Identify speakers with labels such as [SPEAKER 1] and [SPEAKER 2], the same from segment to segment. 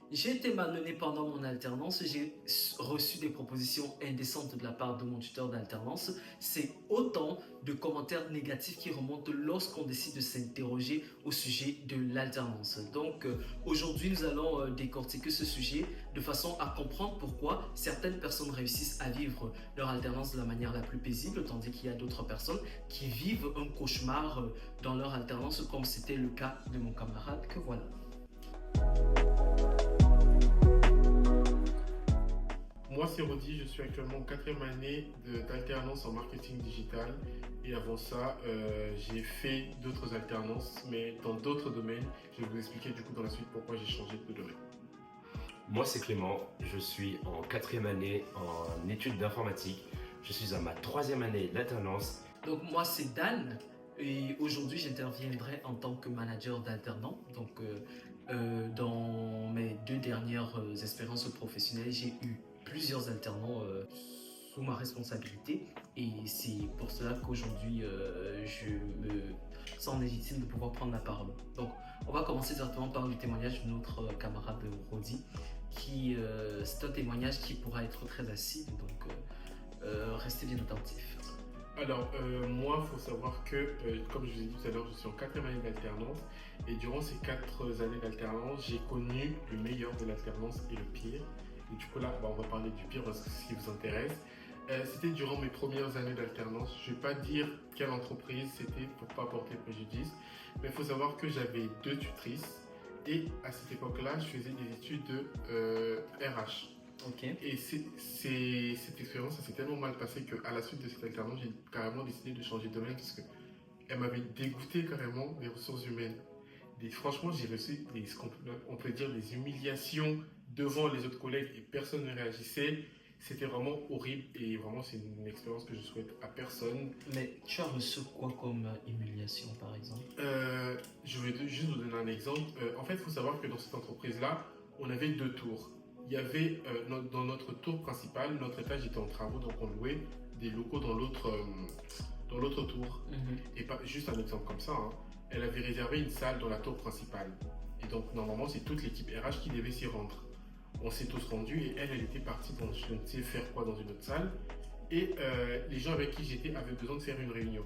[SPEAKER 1] J'ai été malmené pendant mon alternance, j'ai reçu des propositions indécentes de la part de mon tuteur d'alternance. C'est autant de commentaires négatifs qui remontent lorsqu'on décide de s'interroger au sujet de l'alternance. Donc aujourd'hui, nous allons décortiquer ce sujet de façon à comprendre pourquoi certaines personnes réussissent à vivre leur alternance de la manière la plus paisible, tandis qu'il y a d'autres personnes qui vivent un cauchemar dans leur alternance, comme c'était le cas de mon camarade que voilà.
[SPEAKER 2] Moi, c'est Rodi, je suis actuellement en quatrième année d'alternance en marketing digital. Et avant ça, j'ai fait d'autres alternances, mais dans d'autres domaines. Je vais vous expliquer du coup dans la suite pourquoi j'ai changé de domaine.
[SPEAKER 3] Moi, c'est Clément. Je suis en quatrième année en études d'informatique. Je suis à ma troisième année d'alternance.
[SPEAKER 1] Donc moi c'est Dan et aujourd'hui j'interviendrai en tant que manager d'alternant. Donc dans mes deux dernières expériences professionnelles, j'ai eu plusieurs alternants sous ma responsabilité et c'est pour cela qu'aujourd'hui je me sens légitime de pouvoir prendre la parole. Donc on va commencer directement par le témoignage de notre camarade Rodi qui c'est un témoignage qui pourra être très acide, donc restez bien attentifs.
[SPEAKER 2] Alors, moi, il faut savoir que, comme je vous ai dit tout à l'heure, je suis en quatrième année d'alternance. Et durant ces 4 années d'alternance, j'ai connu le meilleur de l'alternance et le pire. Et du coup, là, on va parler du pire parce que c'est ce qui vous intéresse. C'était durant mes premières années d'alternance. Je ne vais pas dire quelle entreprise c'était pour ne pas porter préjudice. Mais il faut savoir que j'avais 2 tutrices. Et à cette époque-là, je faisais des études de RH.
[SPEAKER 1] Ok.
[SPEAKER 2] Et cette expérience, ça s'est tellement mal passé qu'à la suite de cette alternance, j'ai carrément décidé de changer de domaine parce qu'elle m'avait dégoûté carrément des ressources humaines. Franchement, j'ai reçu on peut dire des humiliations devant les autres collègues et personne ne réagissait. C'était vraiment horrible et vraiment c'est une expérience que je souhaite à personne.
[SPEAKER 1] Mais tu as reçu quoi comme humiliation par exemple?
[SPEAKER 2] Je vais juste vous donner un exemple. En fait, il faut savoir que dans cette entreprise-là, on avait 2 tours. Il y avait dans notre tour principal, notre étage était en travaux, donc on louait des locaux dans l'autre tour. Et pas juste un exemple comme ça, hein. Elle avait réservé une salle dans la tour principale. Et donc normalement, c'est toute l'équipe RH qui devait s'y rendre. On s'est tous rendus et elle était partie dans je ne sais faire quoi dans une autre salle. Et les gens avec qui j'étais avaient besoin de faire une réunion.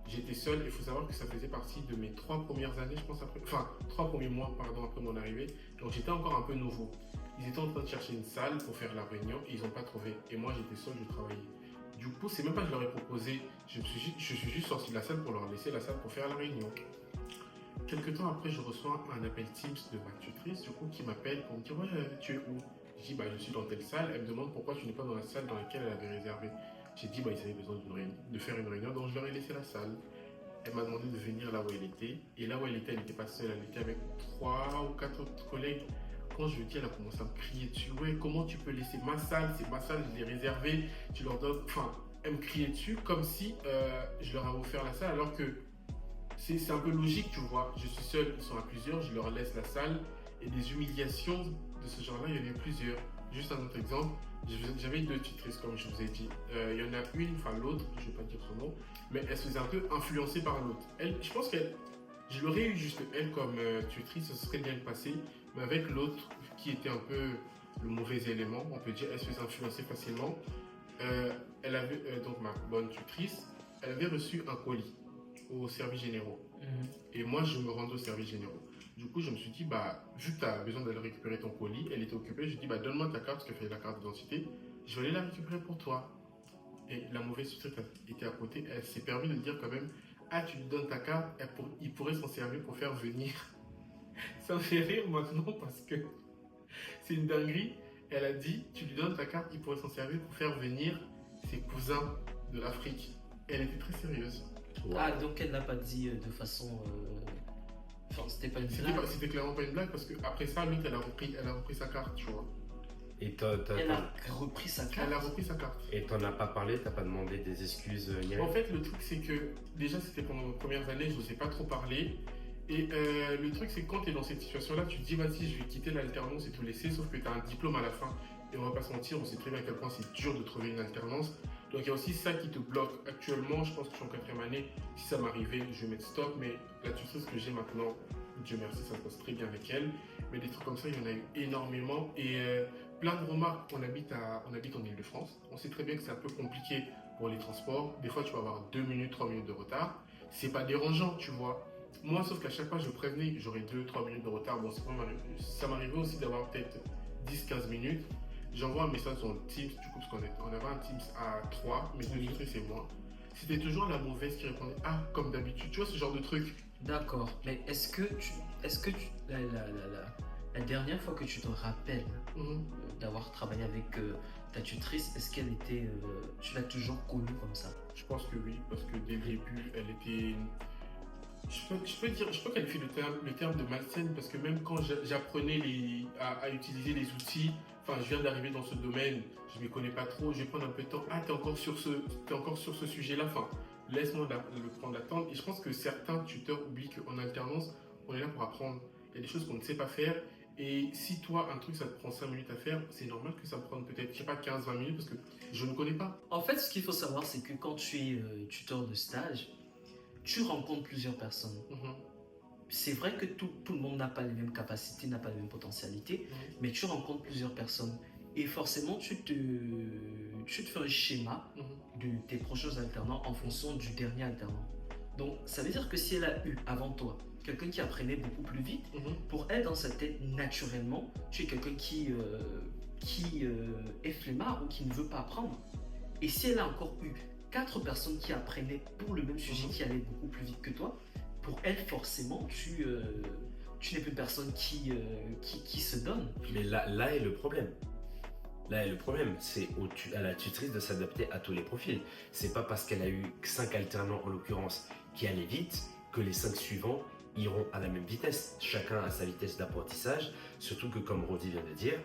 [SPEAKER 2] J'étais seul et il faut savoir que ça faisait partie de mes 3 premières années, je pense, enfin 3 premiers mois, pardon, après mon arrivée. Donc j'étais encore un peu nouveau. Ils étaient en train de chercher une salle pour faire la réunion et ils n'ont pas trouvé. Et moi j'étais seul, je travaillais. Du coup, c'est même pas que je leur ai proposé, je suis juste sorti de la salle pour leur laisser la salle pour faire la réunion. Quelques temps après, je reçois un appel Teams de ma tutrice, du coup, qui m'appelle pour me dire ouais, tu es où? Je dis bah je suis dans telle salle. Elle me demande pourquoi tu n'es pas dans la salle dans laquelle elle avait réservé. J'ai dit bah ils avaient besoin de faire une réunion, donc je leur ai laissé la salle. Elle m'a demandé de venir là où elle était. Et là où elle n'était pas seule, elle était avec 3 ou 4 autres collègues. Quand je lui ai dit, elle a commencé à me crier dessus. Ouais, comment tu peux laisser ma salle? C'est ma salle, je l'ai réservée. Tu leur donnes. Enfin, elle me criait dessus comme si je leur avais offert la salle alors que c'est un peu logique, tu vois. Je suis seul, ils sont à plusieurs, je leur laisse la salle. Et des humiliations de ce genre-là, il y en a plusieurs. Juste un autre exemple, j'avais 2 tutrices, comme je vous ai dit. Il y en a une, enfin l'autre, je ne vais pas dire son nom, mais elle se faisait un peu influencer par l'autre. Je pense qu'elle, je l'aurais eu juste elle comme tutrice, ça serait bien passé, mais avec l'autre, qui était un peu le mauvais élément, on peut dire, elle se faisait influencer facilement. Elle avait, donc ma bonne tutrice, elle avait reçu un colis aux services généraux. Et moi, je me rendais aux services généraux. Du coup, je me suis dit, bah, vu que tu as besoin d'aller récupérer ton colis, elle était occupée, je lui ai dit, bah, donne-moi ta carte, parce qu'elle fait la carte d'identité, je vais aller la récupérer pour toi. Et la mauvaise tutrice était à côté, elle s'est permis de dire quand même, ah, tu lui donnes ta carte, il pourrait s'en servir pour faire venir. Ça me fait rire maintenant parce que c'est une dinguerie. Elle a dit, tu lui donnes ta carte, il pourrait s'en servir pour faire venir ses cousins de l'Afrique. Elle était très sérieuse.
[SPEAKER 1] Wow. Ah, donc elle n'a pas dit de façon. Enfin, c'était pas une blague.
[SPEAKER 2] C'était clairement pas une blague parce qu'après ça, l'autre, elle a repris sa carte, tu vois.
[SPEAKER 3] Et
[SPEAKER 1] elle a repris sa carte.
[SPEAKER 2] Elle a repris sa carte.
[SPEAKER 3] Et t'en as pas parlé, t'as pas demandé des excuses
[SPEAKER 2] En fait, le truc, c'est que déjà, c'était pendant mes premières années, je n'osais pas trop parler. Et le truc, c'est que quand tu es dans cette situation-là, tu te dis, vas-y, je vais quitter l'alternance et tout laisser, sauf que tu as un diplôme à la fin. Et on va pas se mentir, on sait très bien à quel point c'est dur de trouver une alternance. Donc il y a aussi ça qui te bloque. Actuellement, je pense que je suis en quatrième année. Si ça m'arrivait, je vais mettre stop. Mais la tutrice que j'ai maintenant, Dieu merci, ça se passe très bien avec elle. Mais des trucs comme ça, il y en a eu énormément. Et plein de remarques. On habite en Île-de-France. On sait très bien que c'est un peu compliqué pour les transports. Des fois, tu vas avoir 2 minutes, 3 minutes de retard. C'est pas dérangeant, tu vois. Moi, sauf qu'à chaque fois, je prévenais que j'aurais 2, 3 minutes de retard. Bon, ça m'arrivait aussi d'avoir peut-être 10, 15 minutes. J'envoie un message sur le Teams, du coup, parce qu'on avait un Teams à 3, mais deux autres, c'est moi. C'était toujours la mauvaise qui répondait ah, comme d'habitude. Tu vois, ce genre de truc.
[SPEAKER 1] D'accord, mais la dernière fois que tu te rappelles d'avoir travaillé avec ta tutrice, est-ce qu'elle était, tu l'as toujours connue comme ça?
[SPEAKER 2] Je pense que oui, parce que dès le début, elle était. Je peux qualifier le terme de malsaine parce que même quand j'apprenais à utiliser les outils, enfin, je viens d'arriver dans ce domaine, je ne m'y connais pas trop, je vais prendre un peu de temps. Ah, t'es encore sur ce sujet-là, enfin, laisse-moi le prendre la temps. Et je pense que certains tuteurs oublient qu'en alternance, on est là pour apprendre. Il y a des choses qu'on ne sait pas faire. Et si toi, un truc, ça te prend 5 minutes à faire, c'est normal que ça me prenne peut-être, je sais pas, 15-20 minutes parce que je ne connais pas.
[SPEAKER 1] En fait, ce qu'il faut savoir, c'est que quand tu es tuteur de stage, tu rencontres plusieurs personnes. C'est vrai que tout le monde n'a pas les mêmes capacités, n'a pas les mêmes potentialités, mais tu rencontres plusieurs personnes. Et forcément, tu te fais un schéma de tes prochains alternants en fonction du dernier alternant. Donc, ça veut dire que si elle a eu avant toi quelqu'un qui apprenait beaucoup plus vite, pour elle, dans sa tête, naturellement, tu es quelqu'un qui est flemmard ou qui ne veut pas apprendre. Et si elle a encore eu 4 personnes qui apprenaient pour le même sujet, qui allaient beaucoup plus vite que toi, pour elle, forcément, tu n'es plus une personne qui se donne.
[SPEAKER 3] Mais là est le problème. Là est le problème, c'est à la tutrice de s'adapter à tous les profils. C'est pas parce qu'elle a eu 5 alternants en l'occurrence qui allaient vite que les 5 suivants iront à la même vitesse. Chacun a sa vitesse d'apprentissage, surtout que comme Rodi vient de dire,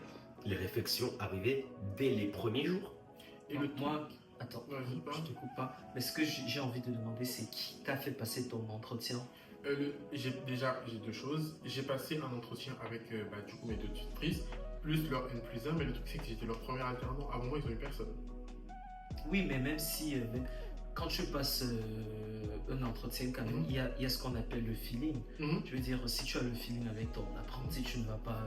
[SPEAKER 3] les réflexions arrivaient dès les premiers jours.
[SPEAKER 1] Et attends, je te coupe pas. Mais ce que j'ai envie de demander, c'est qui t'a fait passer ton entretien?
[SPEAKER 2] J'ai 2 choses. J'ai passé un entretien avec du coup mes 2 tutrices, plus leur N+1, mais le truc c'est que j'étais leur premier alternant. Avant moi, ils n'ont eu personne.
[SPEAKER 1] Oui, mais même si, quand tu passes un entretien, quand même, il y a ce qu'on appelle le feeling. Je veux dire, si tu as le feeling avec ton apprenti, tu ne vas pas...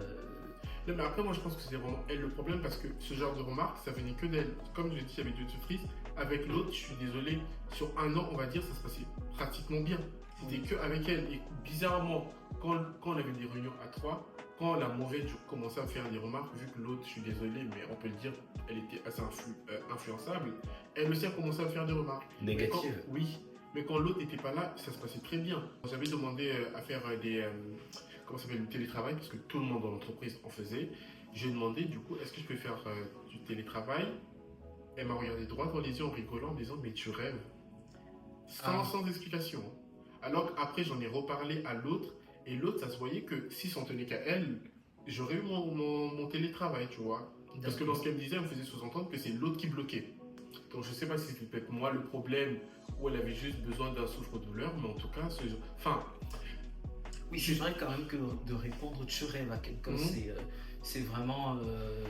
[SPEAKER 2] Non, mais après, moi, je pense que c'était vraiment elle le problème parce que ce genre de remarques, ça venait que d'elle. Comme je l'ai dit avec 2 tutrices, avec l'autre, je suis désolé, sur 1 an, on va dire, ça se passait pratiquement bien. C'était que avec elle. Et bizarrement, quand on avait des réunions à 3, quand la mauvaise commençait à faire des remarques, vu que l'autre, je suis désolé, mais on peut le dire, elle était assez influençable, elle aussi a commencé à faire des remarques.
[SPEAKER 3] Négatives.
[SPEAKER 2] Oui, mais quand l'autre n'était pas là, ça se passait très bien. J'avais demandé à faire comment ça s'appelle, du télétravail, parce que tout le monde dans l'entreprise en faisait. J'ai demandé, du coup, est-ce que je peux faire du télétravail? Elle m'a regardé droit dans les yeux en rigolant, en disant, mais tu rêves. Sans explication. Alors qu'après, j'en ai reparlé à l'autre, et l'autre, ça se voyait que si c'en tenait qu'à elle, j'aurais eu mon télétravail, tu vois. Parce que dans ce qu'elle me disait, elle me faisait sous-entendre que c'est l'autre qui bloquait. Donc je sais pas si c'était peut-être moi le problème, ou elle avait juste besoin d'un souffre-douleur, mais en tout cas,
[SPEAKER 1] oui, c'est vrai quand même que de répondre tu rêves à quelqu'un, c'est vraiment...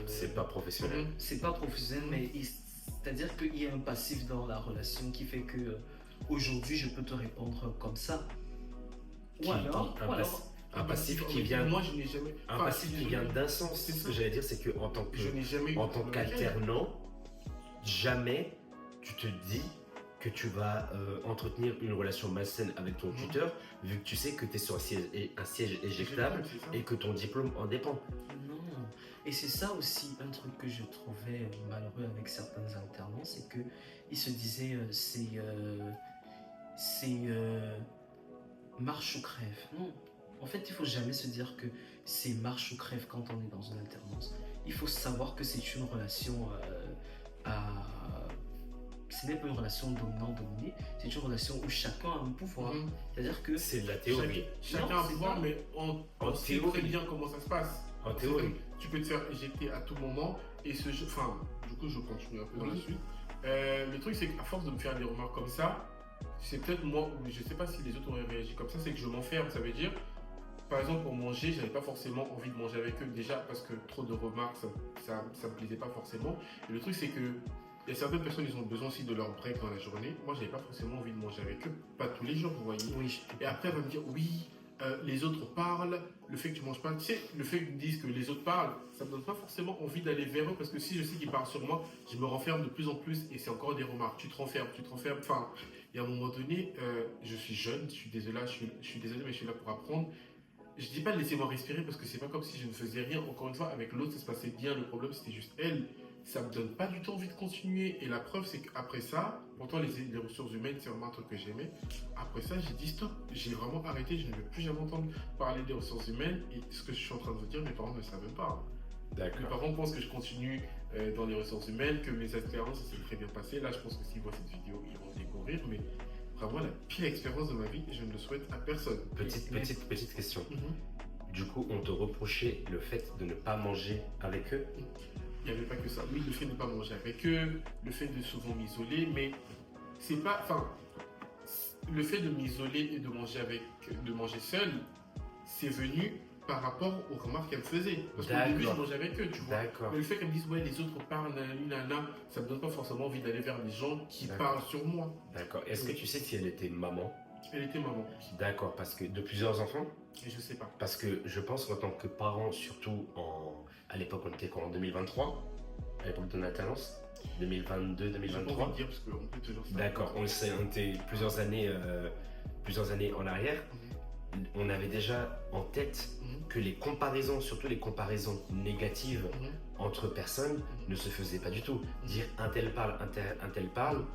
[SPEAKER 3] c'est pas professionnel.
[SPEAKER 1] C'est pas professionnel, mais c'est-à-dire qu'il y a un passif dans la relation qui fait que aujourd'hui je peux te répondre comme ça.
[SPEAKER 3] Un passif qui vient...
[SPEAKER 2] Moi, je n'ai jamais...
[SPEAKER 3] Un passif qui vient d'un sens. Ce que j'allais dire, c'est qu'en tant qu'alternant, jamais tu te dis que tu vas entretenir une relation malsaine avec ton tuteur, vu que tu sais que tu es sur un siège éjectable et que ton diplôme en dépend.
[SPEAKER 1] Non. Et c'est ça aussi un truc que je trouvais malheureux avec certains alternants, c'est qu'ils se disaient c'est marche ou crève. Non. En fait, il ne faut jamais se dire que c'est marche ou crève quand on est dans une alternance. Il faut savoir que c'est une relation ce n'est pas une relation dominant-dominé, c'est une relation où chacun a un pouvoir. C'est-à-dire que...
[SPEAKER 3] C'est de la théorie.
[SPEAKER 2] Chacun a un pouvoir, mais on sait très bien comment ça se passe.
[SPEAKER 3] En théorie.
[SPEAKER 2] Tu peux te faire éjecter à tout moment, et du coup, je continue un peu dans la suite. Le truc, c'est qu'à force de me faire des remarques comme ça, c'est peut-être moi, ou je sais pas si les autres auraient réagi comme ça, c'est que je m'enferme. Ça veut dire, par exemple, pour manger, j'avais pas forcément envie de manger avec eux, déjà parce que trop de remarques, ça me plaisait pas forcément. Et le truc, c'est que il y a certaines personnes, ils ont besoin aussi de leur break dans la journée. Moi, j'avais pas forcément envie de manger avec eux, pas tous les jours, vous voyez.
[SPEAKER 1] Oui.
[SPEAKER 2] Et après, elle va me dire, oui, les autres parlent, le fait que tu manges pas, tu sais, le fait qu'ils disent que les autres parlent, ça me donne pas forcément envie d'aller vers eux parce que si je sais qu'ils parlent sur moi, je me renferme de plus en plus et c'est encore des remarques. Tu te renfermes. Enfin, il y a un moment donné, je suis jeune, je suis désolé, je suis désolé, mais je suis là pour apprendre. Je dis pas laissez-moi respirer parce que c'est pas comme si je ne faisais rien. Encore une fois, avec l'autre, ça se passait bien. Le problème, c'était juste elle. Ça me donne pas du tout envie de continuer. Et la preuve, c'est qu'après ça, pourtant les ressources humaines, c'est vraiment un truc que j'aimais. Après ça, j'ai dit stop. J'ai vraiment arrêté. Je ne veux plus jamais entendre parler des ressources humaines. Et ce que je suis en train de vous dire, mes parents ne savent même pas. Mes
[SPEAKER 3] D'accord.
[SPEAKER 2] parents pensent que je continue dans les ressources humaines, que mes expériences ça s'est très bien passé. Là, je pense que s'ils voient cette vidéo, ils vont découvrir. Mais vraiment, la pire expérience de ma vie, je ne le souhaite à personne.
[SPEAKER 3] Petite question.
[SPEAKER 2] Mhm.
[SPEAKER 3] Du coup, on te reprochait le fait de ne pas manger avec eux.
[SPEAKER 2] Il n'y avait pas que ça. Oui, le fait de ne pas manger avec eux, le fait de souvent m'isoler, mais c'est pas. Enfin, le fait de m'isoler et de manger seul, c'est venu par rapport aux remarques qu'elle me faisait. Parce qu'au début, je mangeais avec eux, tu vois.
[SPEAKER 3] D'accord.
[SPEAKER 2] Mais le fait qu'elle me dise, ouais, les autres parlent, nanana, ça me donne pas forcément envie d'aller vers des gens qui
[SPEAKER 3] D'accord.
[SPEAKER 2] parlent sur moi.
[SPEAKER 3] D'accord. Est-ce que tu sais si elle était maman?
[SPEAKER 2] Elle était maman.
[SPEAKER 3] D'accord, parce que de plusieurs enfants?
[SPEAKER 2] Et je sais pas.
[SPEAKER 3] Parce que je pense qu'en tant que parent, surtout à l'époque, on était quoi, en 2023, à l'époque de l'alternance, 2022,
[SPEAKER 2] J'ai pas envie
[SPEAKER 3] 2023.
[SPEAKER 2] de dire parce qu'on peut toujours ça.
[SPEAKER 3] D'accord, on était plusieurs années en arrière. On avait déjà en tête
[SPEAKER 2] Mhm.
[SPEAKER 3] que les comparaisons, surtout les comparaisons négatives
[SPEAKER 2] Mhm.
[SPEAKER 3] entre personnes, ne se faisaient pas du tout. Dire un tel parle, un tel parle,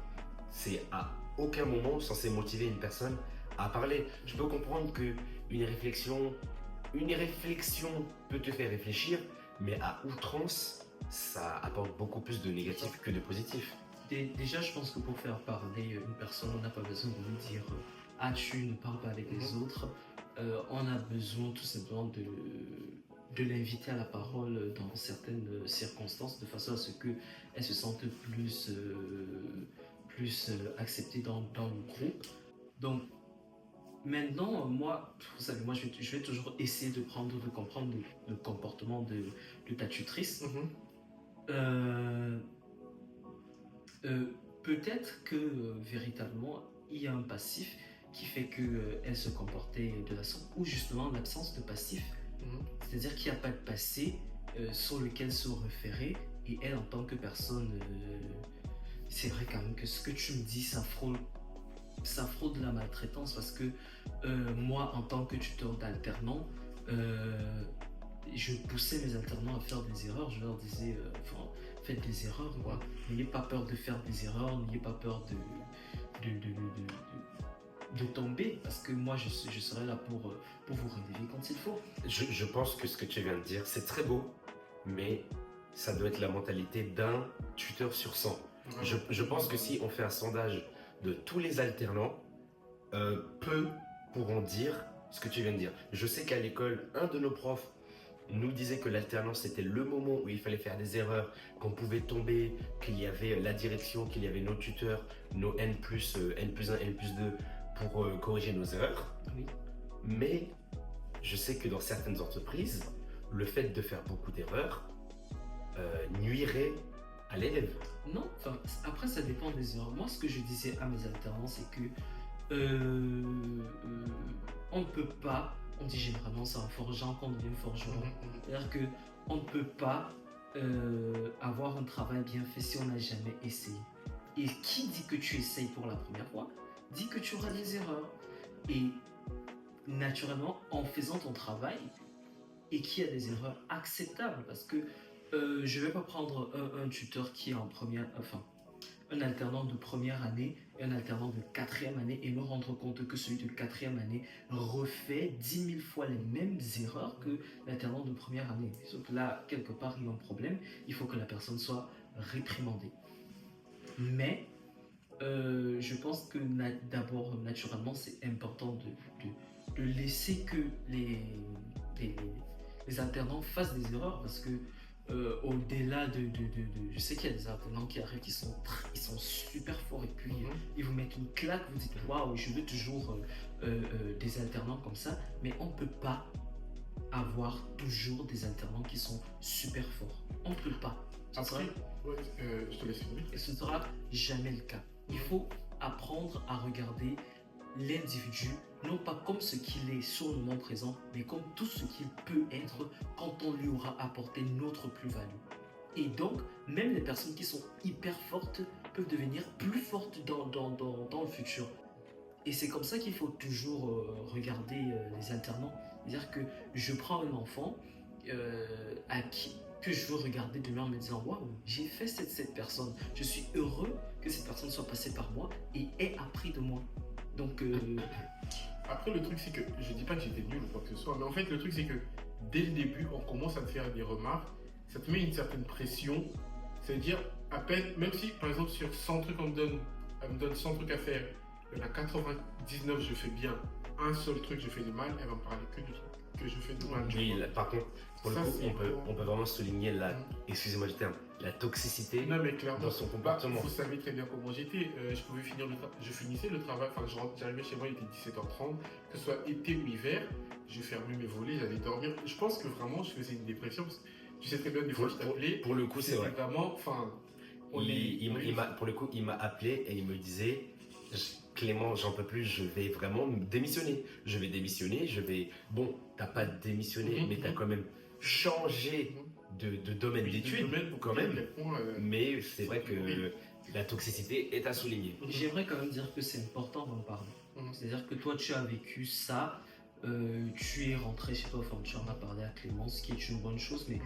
[SPEAKER 3] c'est à aucun moment censé motiver une personne à parler. Je peux comprendre que une réflexion peut te faire réfléchir, mais à outrance, ça apporte beaucoup plus de négatif que de positif.
[SPEAKER 1] Déjà, je pense que pour faire parler une personne, on n'a pas besoin de lui dire ah, tu ne parles pas avec les autres. On a besoin tout simplement de l'inviter à la parole dans certaines circonstances de façon à ce qu'elle se sente plus acceptée dans le groupe. Donc, maintenant, moi, vous savez, moi, je vais toujours essayer de comprendre le comportement de ta tutrice.
[SPEAKER 2] Mhm.
[SPEAKER 1] Peut-être que véritablement il y a un passif qui fait qu'elle se comportait de la sorte, ou justement l'absence de passif,
[SPEAKER 2] Mhm.
[SPEAKER 1] c'est-à-dire qu'il n'y a pas de passé sur lequel se référer, et elle en tant que personne, c'est vrai quand même que ce que tu me dis, ça fraude la maltraitance, parce que moi en tant que tuteur d'alternant, je poussais mes alternants à faire des erreurs, je leur disais faites des erreurs, quoi. N'ayez pas peur de faire des erreurs, n'ayez pas peur de tomber, parce que moi je serai là pour vous relever quand il faut.
[SPEAKER 3] Je pense que ce que tu viens de dire, c'est très beau, mais ça doit être la mentalité d'un tuteur sur 100. Je pense que si on fait un sondage de tous les alternants, peu pourront dire ce que tu viens de dire. Je sais qu'à l'école, un de nos profs nous disait que l'alternance c'était le moment où il fallait faire des erreurs, qu'on pouvait tomber, qu'il y avait la direction, qu'il y avait nos tuteurs, nos N+1, N+2 pour corriger nos erreurs.
[SPEAKER 1] Oui.
[SPEAKER 3] Mais je sais que dans certaines entreprises, le fait de faire beaucoup d'erreurs nuirait à l'élève.
[SPEAKER 1] Non, enfin, après ça dépend des erreurs. Moi, ce que je disais à mes alternants, c'est que on ne peut pas, on dit généralement ça en forgeant qu'on devient forgeron. C'est-à-dire qu'on ne peut pas avoir un travail bien fait si on n'a jamais essayé. Et qui dit que tu essayes pour la première fois, dit que tu auras des erreurs. Et naturellement, en faisant ton travail, et qu'il y a des erreurs acceptables, parce que je ne vais pas prendre un tuteur qui est en première, enfin, un alternant de première année et un alternant de quatrième année et me rendre compte que celui de quatrième année refait 10 000 fois les mêmes erreurs que l'alternant de première année. Sauf que là, quelque part, il y a un problème. Il faut que la personne soit réprimandée. Mais je pense que d'abord, naturellement, c'est important de laisser que les alternants fassent des erreurs, parce que au-delà je sais qu'il y a des alternants qui arrivent, ils sont super forts, et puis ils vous mettent une claque, vous dites waouh, je veux toujours des alternants comme ça, mais on ne peut pas avoir toujours des alternants qui sont super forts. On ne peut pas.
[SPEAKER 2] Après, je te laisse finir.
[SPEAKER 1] Et ce ne sera jamais le cas. Il faut apprendre à regarder l'individu non pas comme ce qu'il est sur le moment présent, mais comme tout ce qu'il peut être quand on lui aura apporté notre plus-value. Et donc, même les personnes qui sont hyper fortes peuvent devenir plus fortes dans le futur. Et c'est comme ça qu'il faut toujours regarder les alternants. C'est-à-dire que je prends un enfant que je veux regarder demain en me disant waouh, j'ai fait cette personne. Je suis heureux que cette personne soit passée par moi et ait appris de moi. Donc,
[SPEAKER 2] Après, le truc, c'est que je dis pas que j'étais nul ou quoi que ce soit, mais en fait, le truc, c'est que dès le début, on commence à te faire des remarques, ça te met une certaine pression. C'est-à-dire, à peine, même si par exemple, sur 100 trucs, elle me donne 100 trucs à faire, il y en a 99, je fais bien, un seul truc, je fais de mal, elle va me parler que de trucs que je fais de mal.
[SPEAKER 3] Oui, par contre, pour le
[SPEAKER 2] Ça,
[SPEAKER 3] coup,
[SPEAKER 2] c'est
[SPEAKER 3] on peut vraiment souligner excusez-moi du terme, la toxicité
[SPEAKER 2] Non, mais clairement,
[SPEAKER 3] dans son comportement.
[SPEAKER 2] vous savez très bien comment j'étais. Je finissais le travail, enfin, j'arrivais chez moi, il était 17h30, que ce soit été ou hiver, je fermais mes volets, j'allais dormir. Je pense que vraiment, je faisais une dépression, parce que tu sais très bien, des fois, je t'appelais.
[SPEAKER 3] Pour le coup, c'est vrai.
[SPEAKER 2] Vraiment, enfin,
[SPEAKER 3] Pour le coup, il m'a appelé et il me disait Clément, j'en peux plus, je vais vraiment démissionner. Bon, t'as pas démissionné, mais t'as quand même changé de domaine d'études, quand même. Mais c'est vrai que la toxicité est à souligner.
[SPEAKER 1] j'aimerais quand même dire que c'est important d'en parler. C'est-à-dire que toi, tu as vécu ça, tu es rentré chez toi, enfin, tu en as parlé à Clémence, ce qui est une bonne chose, mais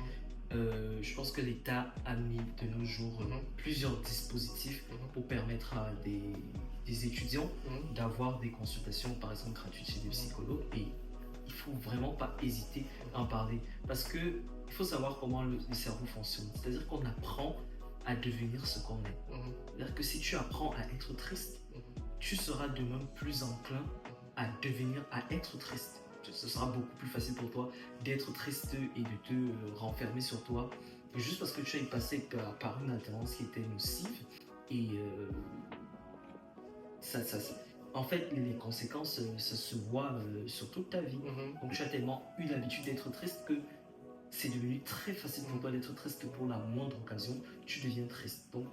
[SPEAKER 1] je pense que l'État a mis de nos jours plusieurs dispositifs pour permettre à des étudiants d'avoir des consultations, par exemple, gratuites chez des psychologues. Et il faut vraiment pas hésiter à en parler. Parce que il faut savoir comment le cerveau fonctionne. C'est-à-dire qu'on apprend à devenir ce qu'on est. C'est-à-dire que si tu apprends à être triste, tu seras de même plus enclin à être triste. Ce sera beaucoup plus facile pour toi d'être triste et de te renfermer sur toi, juste parce que tu es passé par une alternance qui était nocive. Et en fait, les conséquences, ça se voit sur toute ta vie. Donc tu as tellement eu l'habitude d'être triste que c'est devenu très facile pour toi d'être triste. Pour la moindre occasion, tu deviens triste. Donc,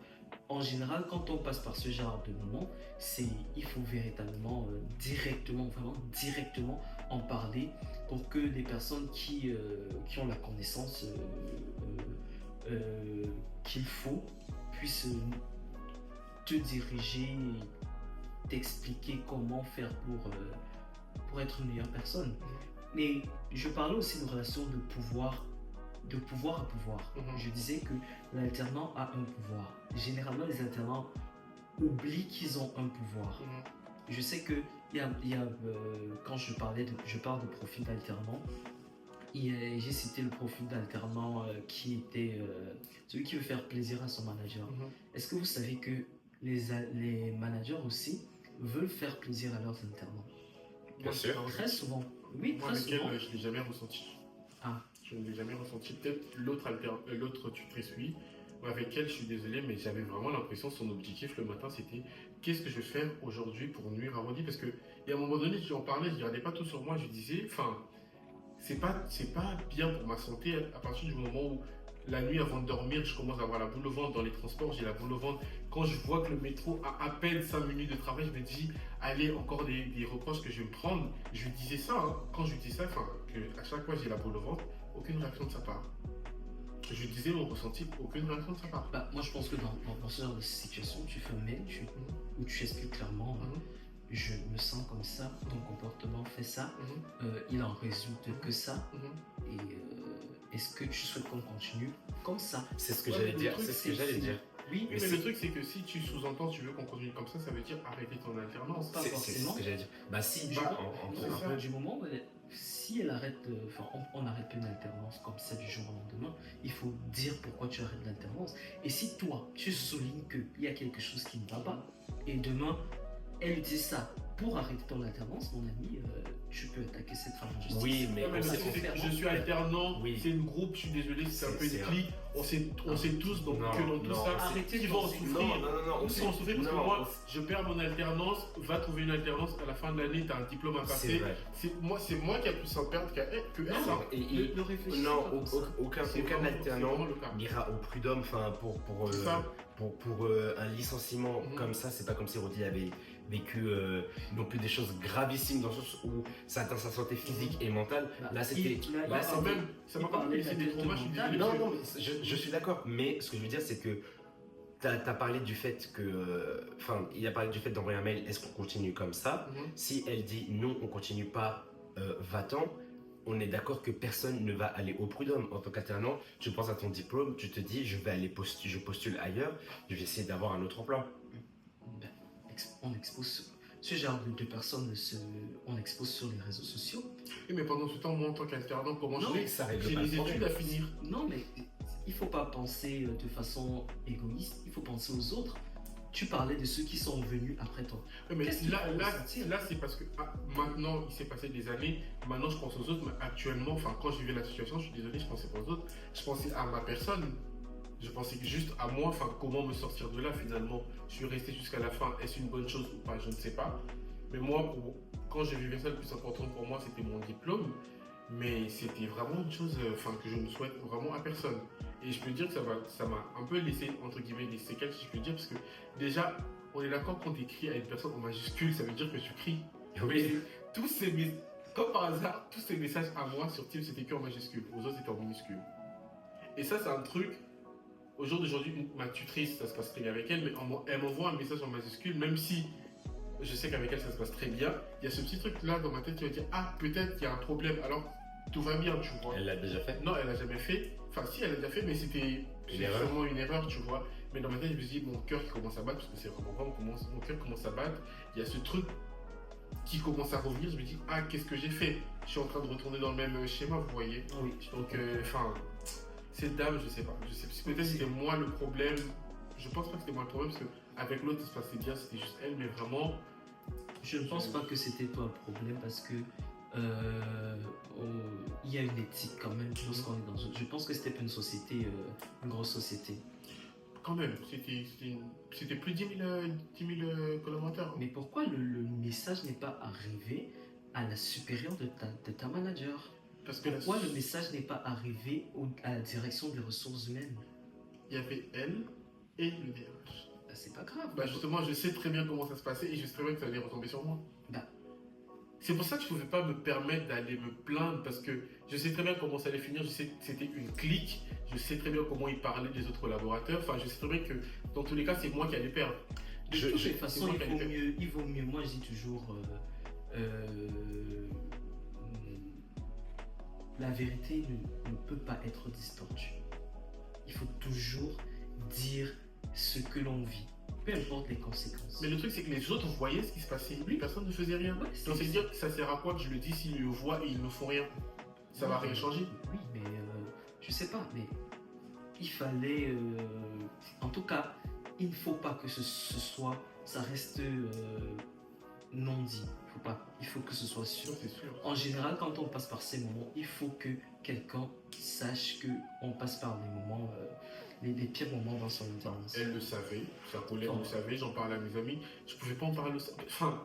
[SPEAKER 1] en général, quand on passe par ce genre de moment, il faut véritablement vraiment directement en parler pour que les personnes qui ont la connaissance qu'il faut puissent te diriger, t'expliquer comment faire pour être une meilleure personne. Mais je parlais aussi de relation de pouvoir à pouvoir. Je disais que l'alternant a un pouvoir. Généralement, les alternants oublient qu'ils ont un pouvoir. Je sais que quand je parle de profil d'alternant, j'ai cité le profil d'alternant qui était celui qui veut faire plaisir à son manager. Est-ce que vous savez que les managers aussi veulent faire plaisir à leurs alternants?
[SPEAKER 3] Bien sûr.
[SPEAKER 1] Très souvent. Oui,
[SPEAKER 2] Moi,
[SPEAKER 1] très souvent.
[SPEAKER 2] je ne l'ai jamais ressenti.
[SPEAKER 1] Ah.
[SPEAKER 2] Je ne l'ai jamais ressenti. Peut-être l'autre tutrice, oui. Avec elle, je suis désolé, mais j'avais vraiment l'impression son objectif le matin, c'était qu'est-ce que je vais faire aujourd'hui pour nuire à Roddy? Parce qu'à un moment donné, je lui en parlais, je ne gardais pas tout sur moi, je disais, enfin, c'est pas bien pour ma santé à partir du moment où la nuit avant de dormir, je commence à avoir la boule au ventre. Dans les transports, j'ai la boule au ventre. Quand je vois que le métro a à peine 5 minutes de travail, je me dis, allez, encore des reproches que je vais me prendre. Je lui disais ça, hein. Quand je lui dis ça, à chaque fois j'ai la boule au ventre, aucune réaction de sa part. Je disais mon ressenti, aucune réaction de sa part.
[SPEAKER 1] Bah, moi, je pense que dans ce genre de situation, tu fais un mail où tu expliques clairement je me sens comme ça, ton comportement fait ça, il en résulte que ça. Et est-ce que tu souhaites qu'on continue comme ça?
[SPEAKER 3] C'est ce que j'allais dire.
[SPEAKER 1] Oui,
[SPEAKER 2] mais le truc, c'est que si tu sous-entends, tu veux qu'on continue comme ça veut dire arrêter ton alternance.
[SPEAKER 1] Pas forcément.
[SPEAKER 3] C'est ce que j'allais dire. Bah si,
[SPEAKER 1] du moment où si elle arrête, on arrête une alternance comme ça du jour au lendemain, il faut dire pourquoi tu arrêtes l'alternance. Et si toi, tu soulignes qu'il y a quelque chose qui ne va pas, et demain, elle dit ça pour arrêter ton alternance, mon ami, tu peux attaquer cette femme en justice.
[SPEAKER 3] Oui, mais
[SPEAKER 2] je suis alternant, c'est une groupe, je suis désolé, c'est un peu une clique, on sait tous donc, que dans tout ça,
[SPEAKER 1] arrêtez
[SPEAKER 2] qui vont en souffrir.
[SPEAKER 3] Non,
[SPEAKER 2] Qui vont en souffrir parce que moi, je perds mon alternance, va trouver une alternance, à la fin de l'année, tu as un diplôme à passer. C'est moi qui a plus en perdre que elle.
[SPEAKER 3] Non, aucun alternant n'ira au prud'homme pour un licenciement comme ça. C'est pas comme si Roddy avait vécu non plus des choses gravissimes dans le sens où ça atteint sa santé physique et mentale. Là, c'était. Là,
[SPEAKER 2] Quand même, ça m'a pas laissé des traumas, je suis désolé.
[SPEAKER 3] Non, non, mais je suis d'accord. Mais ce que je veux dire, c'est que tu as parlé du fait que. Enfin, il a parlé du fait d'envoyer un mail, est-ce qu'on continue comme ça? Si elle dit non, on continue pas, va-t'en. On est d'accord que personne ne va aller au prud'homme. En tant qu'alternant, tu penses à ton diplôme, tu te dis je vais aller je postule ailleurs, je vais essayer d'avoir un autre emploi.
[SPEAKER 1] Ben, on expose ce genre de personnes, on expose sur les réseaux sociaux.
[SPEAKER 2] Oui, mais pendant ce temps, moi en tant qu'alternant, comment
[SPEAKER 1] Non,
[SPEAKER 2] je fais?
[SPEAKER 3] Ça règle
[SPEAKER 2] J'ai
[SPEAKER 3] pas
[SPEAKER 2] les
[SPEAKER 3] le problème.
[SPEAKER 2] études à finir.
[SPEAKER 1] Non, mais il faut pas penser de façon égoïste, il faut penser aux autres. Tu parlais de ceux qui sont venus après toi.
[SPEAKER 2] Oui, mais
[SPEAKER 1] Qu'est-ce qu'il faut ressentir?
[SPEAKER 2] là c'est parce que maintenant, il s'est passé des années, maintenant je pense aux autres, mais actuellement, enfin quand je vivais la situation, je suis désolé, je pensais pas aux autres, je pensais à ma personne, je pensais juste à moi, enfin comment me sortir de là finalement. Je suis resté jusqu'à la fin, est-ce une bonne chose ou pas, je ne sais pas. Mais moi, quand je vivais ça, le plus important pour moi, c'était mon diplôme, mais c'était vraiment une chose que je ne souhaite vraiment à personne. Et je peux dire que ça m'a un peu laissé, entre guillemets, des séquelles, si je peux dire, parce que déjà, on est d'accord quand on écrit à une personne en majuscule, ça veut dire que tu cries.
[SPEAKER 3] Oui.
[SPEAKER 2] Comme par hasard, tous ces messages à moi sur Teams, c'était que en majuscule. Aux autres, c'était en minuscule. Et ça, c'est un truc. Au jour d'aujourd'hui, ma tutrice, ça se passe très bien avec elle, mais elle m'envoie un message en majuscule, même si je sais qu'avec elle, ça se passe très bien. Il y a ce petit truc-là dans ma tête qui va dire ah, peut-être qu'il y a un problème. Alors, tout va bien, tu vois.
[SPEAKER 3] Elle l'a déjà fait?
[SPEAKER 2] Non, elle l'a jamais fait. Enfin, si, elle l'a déjà fait, mais c'était vraiment une erreur, tu vois. Mais dans ma tête, je me dis, mon cœur qui commence à battre, parce que c'est vraiment vrai, mon cœur commence à battre. Il y a ce truc qui commence à revenir. Je me dis, ah, qu'est-ce que j'ai fait? Je suis en train de retourner dans le même schéma, vous voyez.
[SPEAKER 1] Oui.
[SPEAKER 2] Donc, cette dame, je sais pas. Je sais peut-être que c'était moi le problème. Je pense pas que c'était moi le problème, parce qu'avec l'autre, ça se passait bien, c'était juste elle, mais vraiment.
[SPEAKER 1] Je ne pense pas que c'était toi le problème parce que il y a une éthique quand même lorsqu'on est dans une... Je pense que c'était pas une société, une grosse société.
[SPEAKER 2] Quand même, c'était plus de 10 000 collaborateurs.
[SPEAKER 1] Mais pourquoi le message n'est pas arrivé à la supérieure de ta manager?
[SPEAKER 2] Parce que
[SPEAKER 1] pourquoi le message n'est pas arrivé à la direction des ressources humaines?
[SPEAKER 2] Il y avait elle et le DRH.
[SPEAKER 1] Bah, c'est pas grave.
[SPEAKER 2] Bah justement, je sais très bien comment ça se passait et je sais très bien que ça allait retomber sur moi.
[SPEAKER 1] Bah.
[SPEAKER 2] C'est pour ça que je ne pouvais pas me permettre d'aller me plaindre parce que je sais très bien comment ça allait finir. Je sais que c'était une clique. Je sais très bien comment ils parlaient des autres collaborateurs. Enfin, je sais très bien que dans tous les cas, c'est moi qui allais perdre.
[SPEAKER 1] De toute façon, il vaut mieux. Moi, je dis toujours la vérité ne peut pas être distordue. Il faut toujours dire ce que l'on vit, peu importe les conséquences.
[SPEAKER 2] Mais le truc, c'est que les autres voyaient ce qui se passait.
[SPEAKER 1] Oui.
[SPEAKER 2] Personne ne faisait rien.
[SPEAKER 1] Ouais,
[SPEAKER 2] donc, c'est-à-dire que ça sert à quoi que je le dis s'ils le voient et ils ne font rien? Ça va rien changer.
[SPEAKER 1] Oui, mais je sais pas, mais il fallait... en tout cas, il ne faut pas que ça reste non dit. Il faut que ce soit sûr.
[SPEAKER 2] C'est sûr.
[SPEAKER 1] En général, quand on passe par ces moments, il faut que quelqu'un sache qu'on passe par des moments... les pires moments dans son alternance.
[SPEAKER 2] Elle le savait, sa collègue le savait, j'en parlais à mes amis, je pouvais pas en parler. Enfin,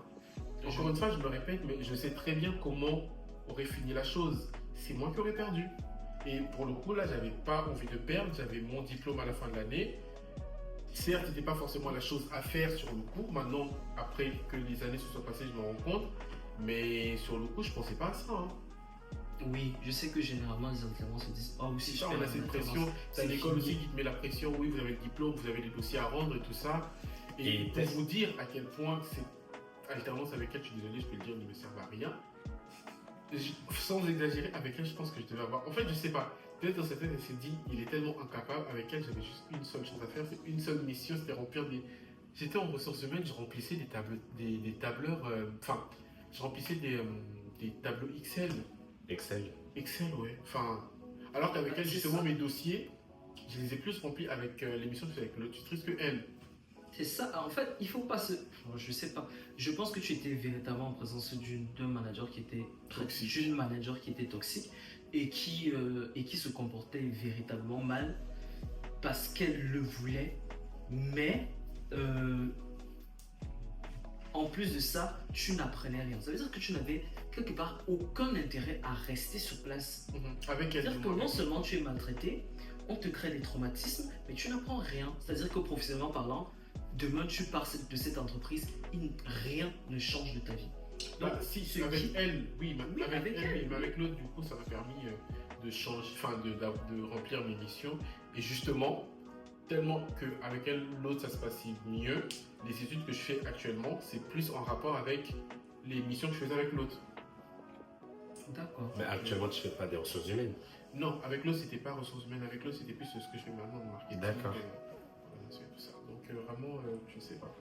[SPEAKER 2] encore une fois, je me répète, mais je sais très bien comment aurait fini la chose. C'est moi qui aurais perdu. Et pour le coup, là, j'avais pas envie de perdre, j'avais mon diplôme à la fin de l'année. Certes, c'était pas forcément la chose à faire sur le coup. Maintenant, après que les années se soient passées, je me rends compte. Mais sur le coup, je pensais pas à ça. Hein.
[SPEAKER 1] Oui, je sais que généralement les alternants se disent oh aussi
[SPEAKER 2] on a cette pression, c'est l'école aussi qui te met la pression, oui vous avez le diplôme, vous avez les dossiers à rendre et tout ça. Et pour vous dire à quel point cette alternance avec elle, je suis désolé, je peux le dire, ne me sert à rien. Sans exagérer, avec elle, je pense que je devais avoir. En fait, je sais pas. Peut-être dans cette tête, elle s'est dit, il est tellement incapable. Avec elle, j'avais juste une seule chose à faire, c'est une seule mission, c'était remplir des. J'étais en ressources humaines, je remplissais des tableurs. Je remplissais des tableaux Excel. Excel, ouais. Enfin, alors qu'avec elle, justement, mes dossiers, je les ai plus remplis avec l'émission que avec l'autre tutrice que elle.
[SPEAKER 1] C'est ça. En fait, il faut pas se. Je sais pas. Je pense que tu étais véritablement en présence d'un manager qui était
[SPEAKER 2] toxique.
[SPEAKER 1] D'une manager qui était toxique et qui se comportait véritablement mal parce qu'elle le voulait. Mais en plus de ça, tu n'apprenais rien. Ça veut dire que tu n'avais quelque part aucun intérêt à rester sur place.
[SPEAKER 2] Avec elle.
[SPEAKER 1] C'est-à-dire que non seulement tu es maltraité, on te crée des traumatismes, mais tu n'apprends rien. C'est-à-dire que professionnellement parlant, demain tu pars de cette entreprise, rien ne change de ta vie. Donc,
[SPEAKER 2] Si,
[SPEAKER 1] ce
[SPEAKER 2] avec
[SPEAKER 1] qui-
[SPEAKER 2] elle, oui,
[SPEAKER 1] Oui, avec elle,
[SPEAKER 2] oui, mais
[SPEAKER 1] oui.
[SPEAKER 2] avec l'autre, du coup, ça m'a permis de changer, de remplir mes missions. Et justement, tellement qu'avec elle, l'autre, ça se passait mieux. Les études que je fais actuellement, c'est plus en rapport avec les missions que je faisais avec l'autre.
[SPEAKER 1] D'accord.
[SPEAKER 3] Mais actuellement, tu fais pas des ressources humaines.
[SPEAKER 2] Non, avec l'autre, c'était pas ressources humaines. Avec l'autre, c'était plus ce que je fais maintenant en marketing.
[SPEAKER 3] D'accord.
[SPEAKER 2] Voilà, c'est tout ça. Donc, vraiment, je sais pas.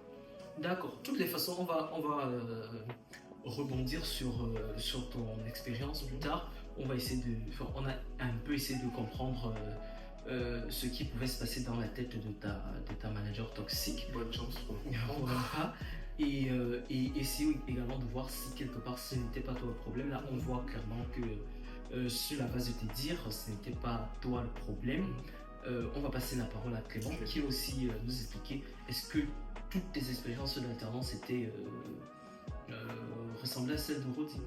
[SPEAKER 1] D'accord. De toutes les façons, on va rebondir sur ton expérience plus tard. On on a un peu essayé de comprendre ce qui pouvait se passer dans la tête de ta manager toxique.
[SPEAKER 2] Bonne chance pour le comprendre.
[SPEAKER 1] Voilà. Et essayer également de voir si quelque part ce n'était pas toi le problème. Là, on voit clairement que sur la base de tes dires, ce n'était pas toi le problème. On va passer la parole à Clément qui va aussi nous expliquer est-ce que toutes tes expériences d'alternance ressemblaient à celles de Rodi.